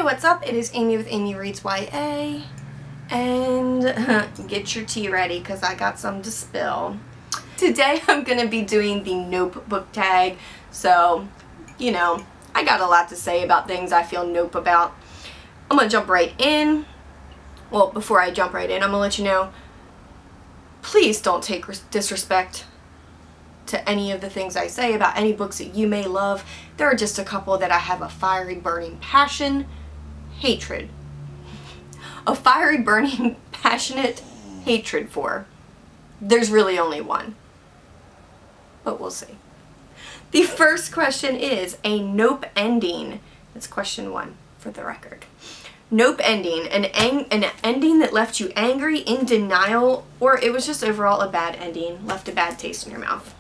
Hey, what's up? It is Amy with Amy Reads YA, and get your tea ready because I got some to spill. Today I'm going to be doing the Nope book tag, so, you know, I got a lot to say about things I feel nope about. I'm going to jump right in. Well, before I jump right in, I'm going to let you know, please don't take disrespect to any of the things I say about any books that you may love. There are just a couple that I have a fiery, burning passion, hatred. A fiery, burning, passionate hatred for. There's really only one. But we'll see. The first question is a nope ending. That's question 1 for the record. Nope ending. An ending that left you angry, in denial, or it was just overall a bad ending, left a bad taste in your mouth.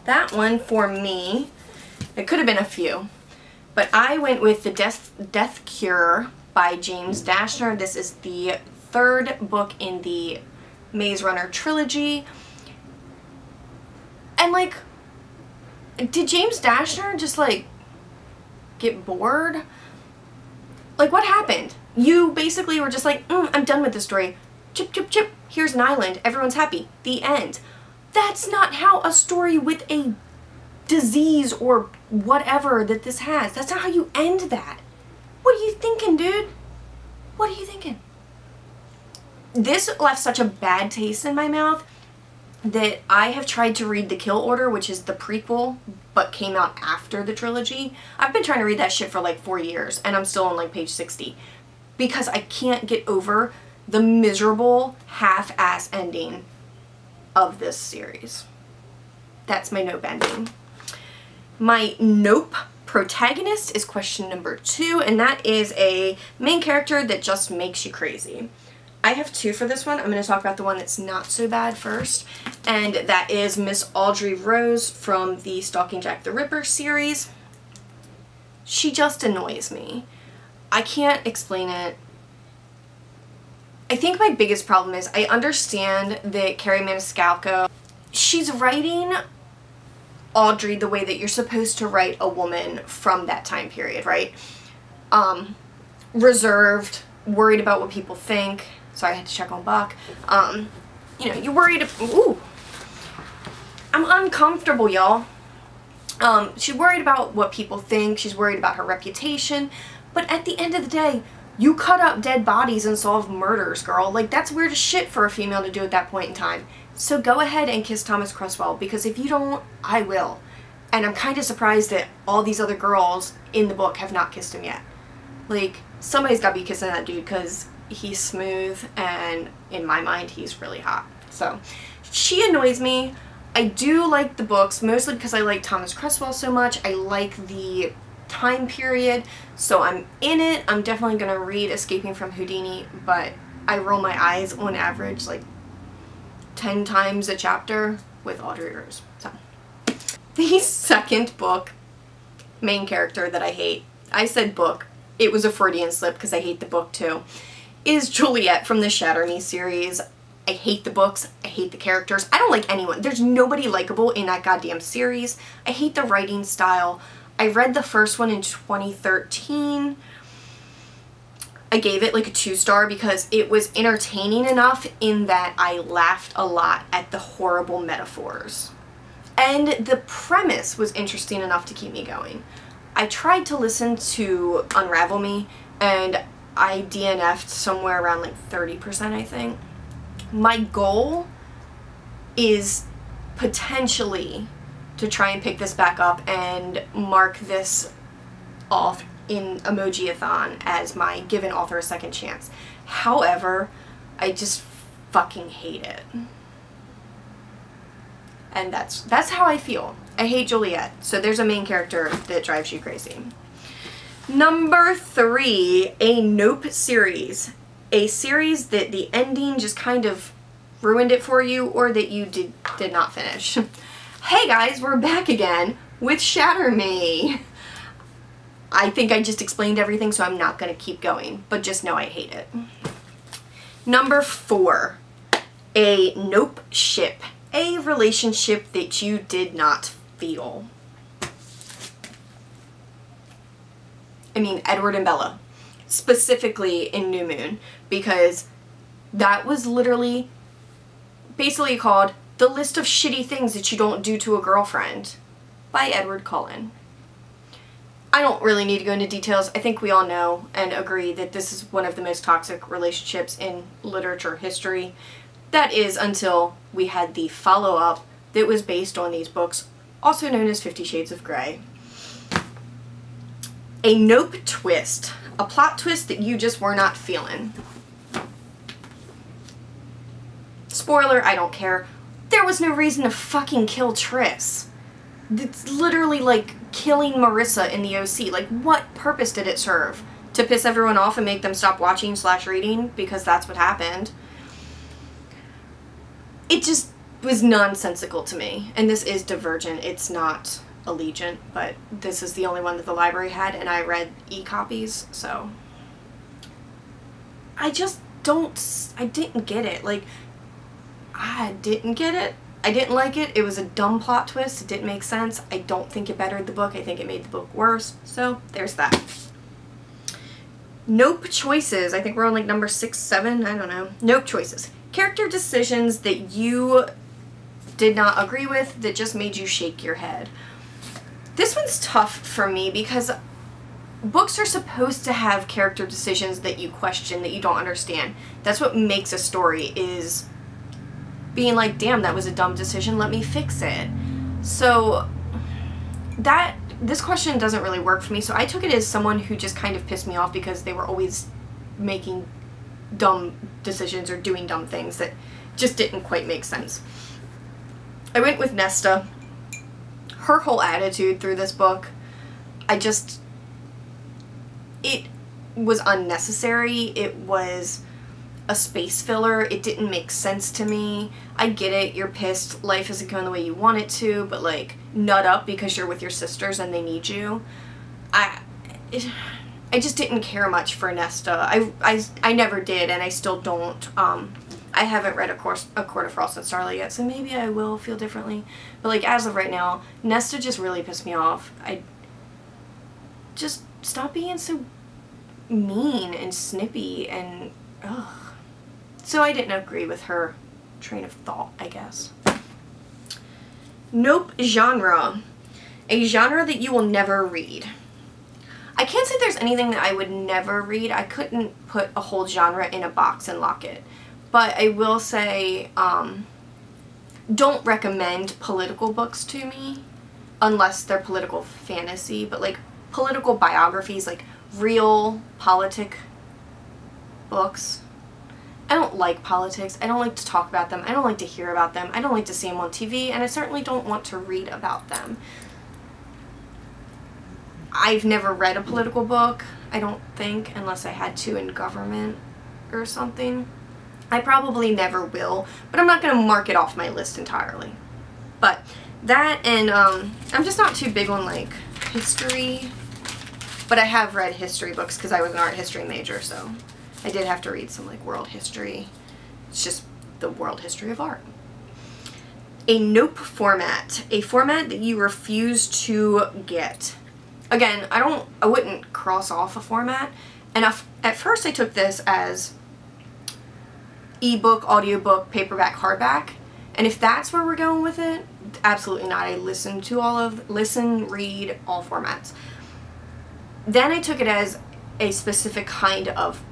That one for me, it could have been a few, but I went with The Death Cure by James Dashner. This is the 3rd book in the Maze Runner trilogy. And like, did James Dashner just like get bored? Like, what happened? You basically were just like, I'm done with this story. Chip, chip, chip. Here's an island. Everyone's happy. The end. That's not how a story with a disease or whatever that this has. That's not how you end that. What are you thinking, dude? What are you thinking? This left such a bad taste in my mouth that I have tried to read The Kill Order, which is the prequel, but came out after the trilogy. I've been trying to read that shit for like 4 years, and I'm still on like page 60. Because I can't get over the miserable, half-ass ending of this series. That's my nope ending. My nope protagonist is question number 2, and that is a main character that just makes you crazy. I have 2 for this one. I'm going to talk about the one that's not so bad first, and that is Miss Audrey Rose from the Stalking Jack the Ripper series. She just annoys me. I can't explain it. I think my biggest problem is I understand that Carrie Maniscalco, she's writing Audrey the way that you're supposed to write a woman from that time period, right? Reserved, worried about what people think. Sorry, I had to check on Buck. You know, you're worried. Ooh, I'm uncomfortable, y'all. She's worried about what people think. She's worried about her reputation. But at the end of the day, you cut up dead bodies and solve murders, girl. Like, that's weird as shit for a female to do at that point in time. So go ahead and kiss Thomas Cresswell, because if you don't, I will. And I'm kind of surprised that all these other girls in the book have not kissed him yet. Like, somebody's got to be kissing that dude, because he's smooth, and in my mind, he's really hot. So, she annoys me. I do like the books, mostly because I like Thomas Cresswell so much. I like the time period, so I'm in it. I'm definitely going to read Escaping from Houdini, but I roll my eyes on average like 10 times a chapter with Audrey Rose. So, the second book, main character that I hate, I said book, it was a Freudian slip because I hate the book too, is Juliet from the Shatter Me series. I hate the books. I hate the characters. I don't like anyone. There's nobody likable in that goddamn series. I hate the writing style. I read the first one in 2013. I gave it like a 2-star because it was entertaining enough in that I laughed a lot at the horrible metaphors. And the premise was interesting enough to keep me going. I tried to listen to Unravel Me, and I DNF'd somewhere around like 30%, I think. My goal is potentially to try and pick this back up and mark this off in Emoji-a-thon as my give an author a second chance. However, I just fucking hate it. And that's how I feel. I hate Juliet. So there's a main character that drives you crazy. Number 3, a nope series. A series that the ending just kind of ruined it for you, or that you did not finish. Hey guys, we're back again with Shatter Me. I think I just explained everything, so I'm not going to keep going, but just know I hate it. Number 4, a nope ship. A relationship that you did not feel. I mean, Edward and Bella. specifically in New Moon, because that was literally basically called The List of Shitty Things That You Don't Do to a Girlfriend by Edward Cullen. I don't really need to go into details. I think we all know and agree that this is one of the most toxic relationships in literature history. That is until we had the follow-up that was based on these books, also known as 50 Shades of Grey. A nope twist. A plot twist that you just were not feeling. Spoiler, I don't care. There was no reason to fucking kill Triss. It's literally like killing Marissa in the OC. Like, what purpose did it serve? To piss everyone off and make them stop watching / reading? Because that's what happened. It just was nonsensical to me. And this is Divergent. It's not Allegiant, but this is the only one that the library had, and I read e-copies, so I didn't get it. Like, I didn't get it. I didn't like it. It was a dumb plot twist. It didn't make sense. I don't think it bettered the book. I think it made the book worse. So there's that. Nope choices. I think we're on like number 6, 7. I don't know. Nope choices. Character decisions that you did not agree with that just made you shake your head. This one's tough for me because books are supposed to have character decisions that you question, that you don't understand. That's what makes a story, is being like, damn, that was a dumb decision, let me fix it. So this question doesn't really work for me, so I took it as someone who just kind of pissed me off because they were always making dumb decisions or doing dumb things that just didn't quite make sense. I went with Nesta. Her whole attitude through this book, it was unnecessary. It was a space filler. It didn't make sense to me. I get it, you're pissed, life isn't going the way you want it to, but like, nut up because you're with your sisters and they need you. I just didn't care much for Nesta. I never did, and I still don't. I haven't read A Court of Frost and Starlight yet, so maybe I will feel differently. But like, as of right now, Nesta just really pissed me off. Just stop being so mean and snippy and ugh. So I didn't agree with her train of thought, I guess. Nope genre. A genre that you will never read. I can't say there's anything that I would never read. I couldn't put a whole genre in a box and lock it. But I will say, don't recommend political books to me unless they're political fantasy. But like political biographies, like real politic books. I don't like politics. I don't like to talk about them. I don't like to hear about them. I don't like to see them on TV, and I certainly don't want to read about them. I've never read a political book, I don't think, unless I had to in government or something. I probably never will, but I'm not going to mark it off my list entirely. But that, and I'm just not too big on like history, but I have read history books because I was an art history major, so I did have to read some like world history. It's just the world history of art. A nope format. A format that you refuse to get. Again, I wouldn't cross off a format. And at first I took this as ebook, audiobook, paperback, hardback. And if that's where we're going with it, absolutely not. I listen, read all formats. Then I took it as a specific kind of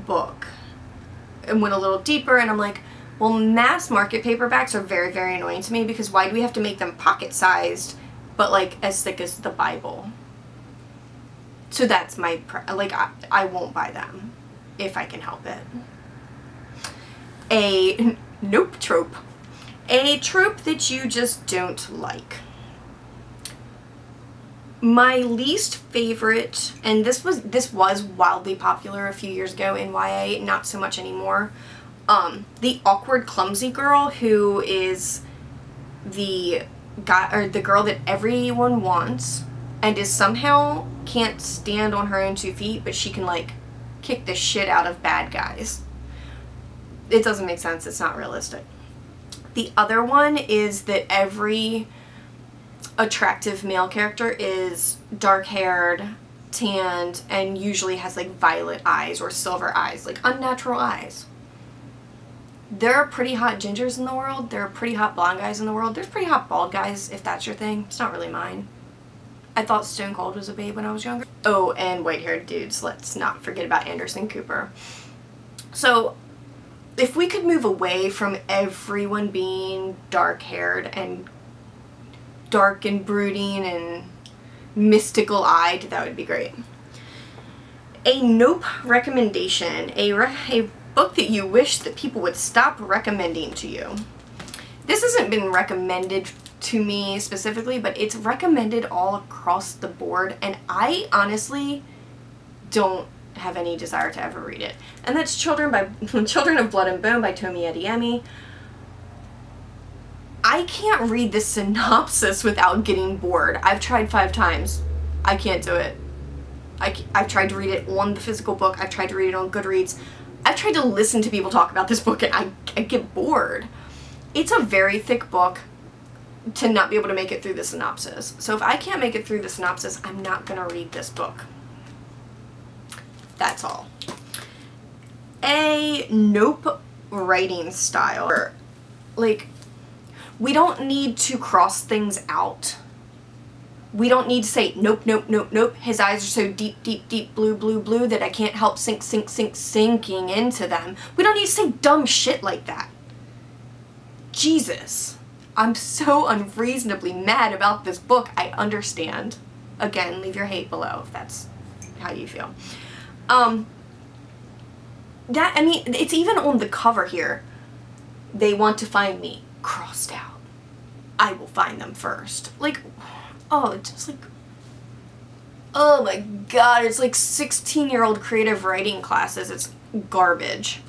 book and went a little deeper, and I'm like, well, mass market paperbacks are very, very annoying to me because why do we have to make them pocket sized but like as thick as the Bible? So that's my, I won't buy them if I can help it. A nope trope. A trope that you just don't like. My least favorite, and this was wildly popular a few years ago in YA, not so much anymore. The awkward, clumsy girl who is the guy or the girl that everyone wants and is somehow can't stand on her own 2 feet, but she can like kick the shit out of bad guys. It doesn't make sense. It's not realistic. The other one is that every attractive male character is dark-haired, tanned, and usually has like violet eyes or silver eyes, like unnatural eyes. There are pretty hot gingers in the world. There are pretty hot blonde guys in the world. There's pretty hot bald guys, if that's your thing. It's not really mine. I thought Stone Cold was a babe when I was younger. Oh, and white-haired dudes. Let's not forget about Anderson Cooper. So, if we could move away from everyone being dark-haired and dark and brooding and mystical-eyed, that would be great. A nope recommendation. A book that you wish that people would stop recommending to you. This hasn't been recommended to me specifically, but it's recommended all across the board, and I honestly don't have any desire to ever read it. And that's Children of Blood and Bone by Tomi Adeyemi. I can't read the synopsis without getting bored. I've tried 5 times. I can't do it. I've tried to read it on the physical book. I've tried to read it on Goodreads. I've tried to listen to people talk about this book, and I get bored. It's a very thick book to not be able to make it through the synopsis. So if I can't make it through the synopsis, I'm not going to read this book. That's all. A nope writing style. Like, we don't need to cross things out. We don't need to say, nope, nope, nope, nope. His eyes are so deep, deep, deep blue, blue, blue that I can't help sinking into them. We don't need to say dumb shit like that. Jesus. I'm so unreasonably mad about this book. I understand. Again, leave your hate below if that's how you feel. I mean, it's even on the cover here. They want to find me. Crossed out. I will find them first. Like, oh, it's just like, oh my god, it's like 16-year-old creative writing classes. It's garbage.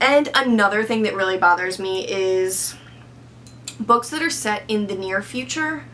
And another thing that really bothers me is books that are set in the near future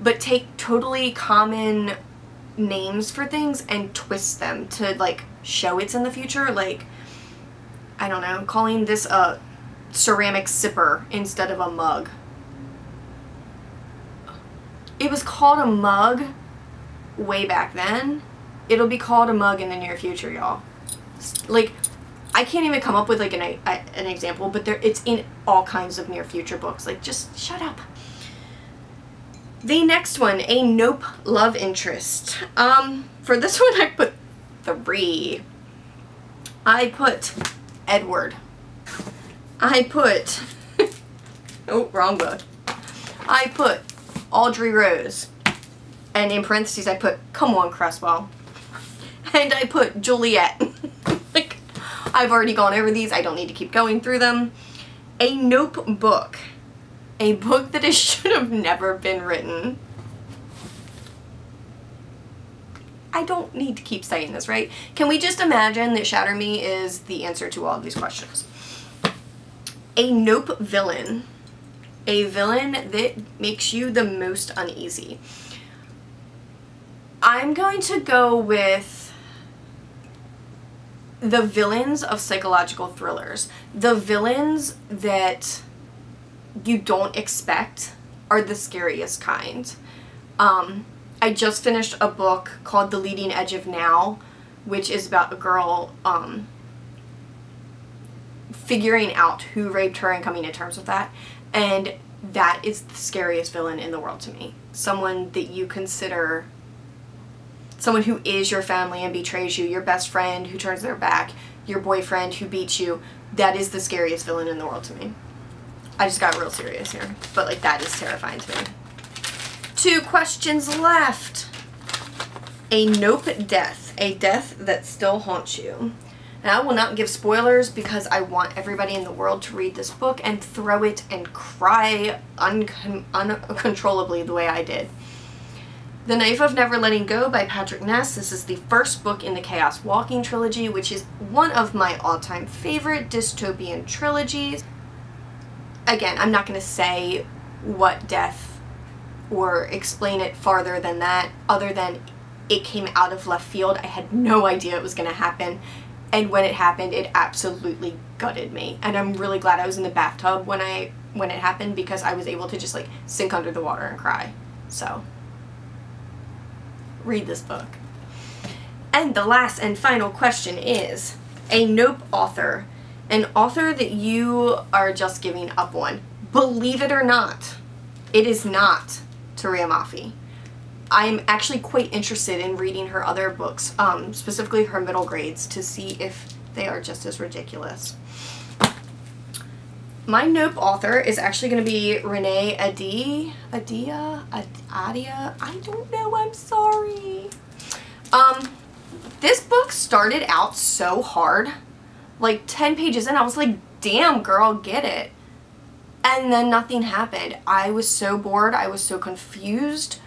but take totally common names for things and twist them to like show it's in the future. Like, I don't know, calling this a ceramic sipper instead of a mug. It was called a mug way back then. It'll be called a mug in the near future, y'all. Like, I can't even come up with like an example, but it's in all kinds of near future books. Like, just shut up. The next one, a nope love interest. For this one I put 3. I put Edward. I put, oh, wrong book. I put Audrey Rose. And in parentheses I put, come on, Cresswell. And I put Juliet. Like, I've already gone over these. I don't need to keep going through them. A nope book. A book that should have never been written. I don't need to keep saying this, right? Can we just imagine that Shatter Me is the answer to all of these questions? A nope villain. A villain that makes you the most uneasy. I'm going to go with the villains of psychological thrillers. The villains that you don't expect are the scariest kind. I just finished a book called The Leading Edge of Now, which is about a girl figuring out who raped her and coming to terms with that. And that is the scariest villain in the world to me. Someone that you consider, someone who is your family and betrays you, your best friend who turns their back, your boyfriend who beats you. That is the scariest villain in the world to me. I just got real serious here, but like that is terrifying to me. 2 questions left. A nope death. A death that still haunts you. And I will not give spoilers because I want everybody in the world to read this book and throw it and cry uncontrollably the way I did. The Knife of Never Letting Go by Patrick Ness. This is the first book in the Chaos Walking trilogy, which is one of my all-time favorite dystopian trilogies. Again, I'm not going to say what death or explain it farther than that, other than it came out of left field. I had no idea it was going to happen, and when it happened, it absolutely gutted me. And I'm really glad I was in the bathtub when it happened, because I was able to just like sink under the water and cry. So read this book. And the last and final question is, a nope author. An author that you are just giving up on. Believe it or not, it is not Taria Mafi. I'm actually quite interested in reading her other books, specifically her middle grades, to see if they are just as ridiculous. My nope author is actually going to be Renee Adia? I don't know, I'm sorry. This book started out so hard. Like 10 pages in, I was like, damn girl, get it. And then nothing happened. I was so bored. I was so confused.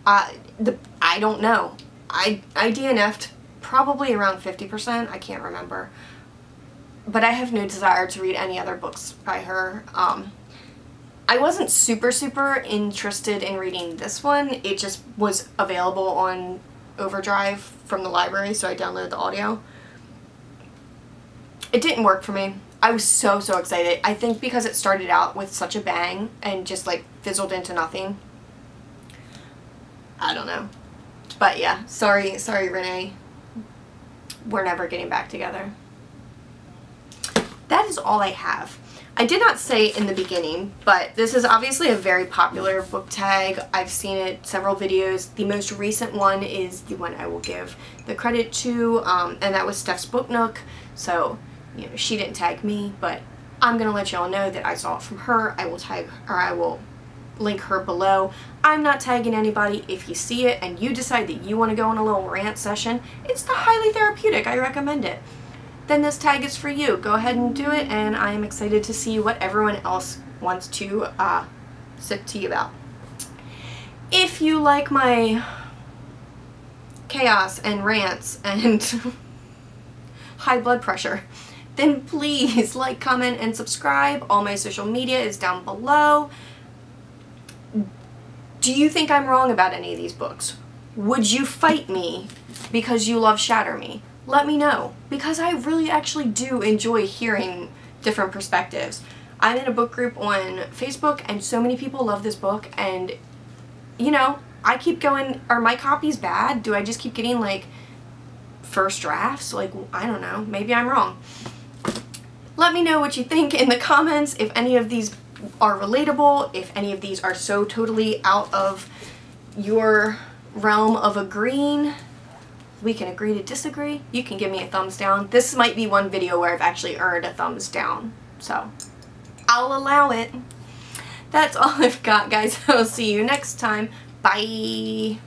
I don't know. I DNF'd probably around 50%. I can't remember. But I have no desire to read any other books by her. I wasn't super interested in reading this one. It just was available on Overdrive from the library, so I downloaded the audio. It didn't work for me. I was so excited. I think because it started out with such a bang and just like fizzled into nothing. I don't know. But yeah, sorry Renee. We're never getting back together. That is all I have. I did not say in the beginning, but this is obviously a very popular book tag. I've seen it several videos. The most recent one is the one I will give the credit to, and that was Steph's Book Nook. So, you know, she didn't tag me, but I'm gonna let y'all know that I saw it from her. I will tag, or I will link her below. I'm not tagging anybody. If you see it and you decide that you want to go on a little rant session, it's the highly therapeutic. I recommend it. Then this tag is for you. Go ahead and do it, and I am excited to see what everyone else wants to sit to you about. If you like my chaos and rants and high blood pressure, then please like, comment, and subscribe. All my social media is down below. Do you think I'm wrong about any of these books? Would you fight me because you love Shatter Me? Let me know, because I really actually do enjoy hearing different perspectives. I'm in a book group on Facebook, and so many people love this book, and, you know, I keep going, are my copies bad? Do I just keep getting, like, first drafts? Like, I don't know. Maybe I'm wrong. Let me know what you think in the comments, if any of these are relatable, if any of these are so totally out of your realm of agreeing. We can agree to disagree. You can give me a thumbs down. This might be one video where I've actually earned a thumbs down, so I'll allow it. That's all I've got, guys. I'll see you next time. Bye.